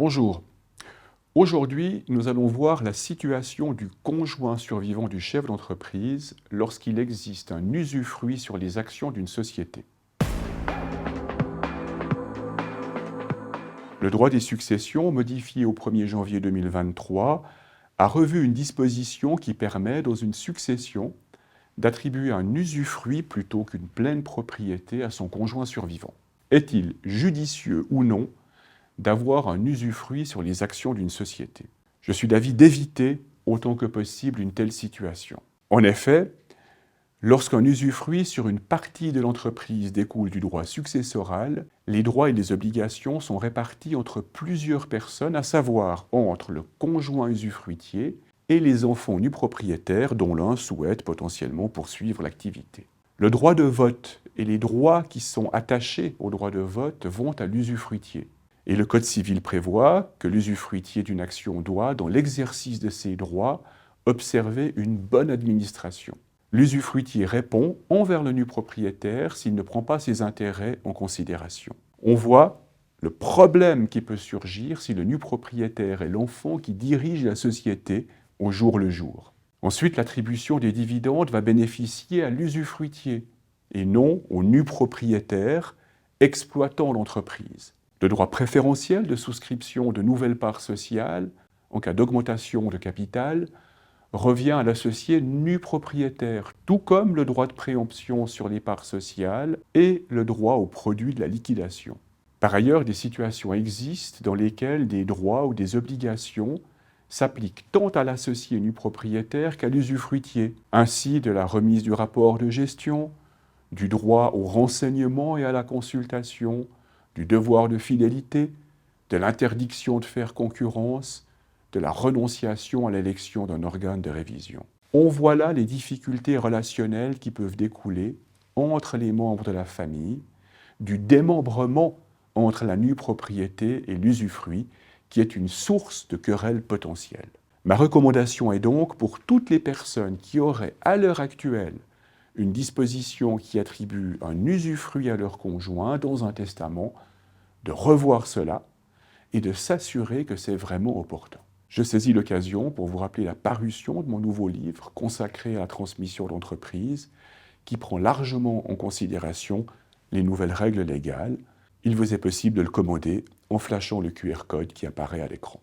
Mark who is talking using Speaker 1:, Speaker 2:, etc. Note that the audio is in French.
Speaker 1: Bonjour. Aujourd'hui, nous allons voir la situation du conjoint survivant du chef d'entreprise lorsqu'il existe un usufruit sur les actions d'une société. Le droit des successions, modifié au 1er janvier 2023, a revu une disposition qui permet, dans une succession, d'attribuer un usufruit plutôt qu'une pleine propriété à son conjoint survivant. Est-il judicieux ou non d'avoir un usufruit sur les actions d'une société? Je suis d'avis d'éviter autant que possible une telle situation. En effet, lorsqu'un usufruit sur une partie de l'entreprise découle du droit successoral, les droits et les obligations sont répartis entre plusieurs personnes, à savoir entre le conjoint usufruitier et les enfants nus propriétaires dont l'un souhaite potentiellement poursuivre l'activité. Le droit de vote et les droits qui sont attachés au droit de vote vont à l'usufruitier. Et le Code civil prévoit que l'usufruitier d'une action doit, dans l'exercice de ses droits, observer une bonne administration. L'usufruitier répond envers le nu propriétaire s'il ne prend pas ses intérêts en considération. On voit le problème qui peut surgir si le nu propriétaire est l'enfant qui dirige la société au jour le jour. Ensuite, l'attribution des dividendes va bénéficier à l'usufruitier et non au nu propriétaire exploitant l'entreprise. Le droit préférentiel de souscription de nouvelles parts sociales, en cas d'augmentation de capital, revient à l'associé nu propriétaire, tout comme le droit de préemption sur les parts sociales et le droit au produit de la liquidation. Par ailleurs, des situations existent dans lesquelles des droits ou des obligations s'appliquent tant à l'associé nu propriétaire qu'à l'usufruitier, ainsi de la remise du rapport de gestion, du droit au renseignement et à la consultation, du devoir de fidélité, de l'interdiction de faire concurrence, de la renonciation à l'élection d'un organe de révision. On voit là les difficultés relationnelles qui peuvent découler entre les membres de la famille, du démembrement entre la nue propriété et l'usufruit, qui est une source de querelles potentielles. Ma recommandation est donc pour toutes les personnes qui auraient à l'heure actuelle une disposition qui attribue un usufruit à leur conjoint dans un testament, de revoir cela et de s'assurer que c'est vraiment opportun. Je saisis l'occasion pour vous rappeler la parution de mon nouveau livre consacré à la transmission d'entreprise qui prend largement en considération les nouvelles règles légales. Il vous est possible de le commander en flashant le QR code qui apparaît à l'écran.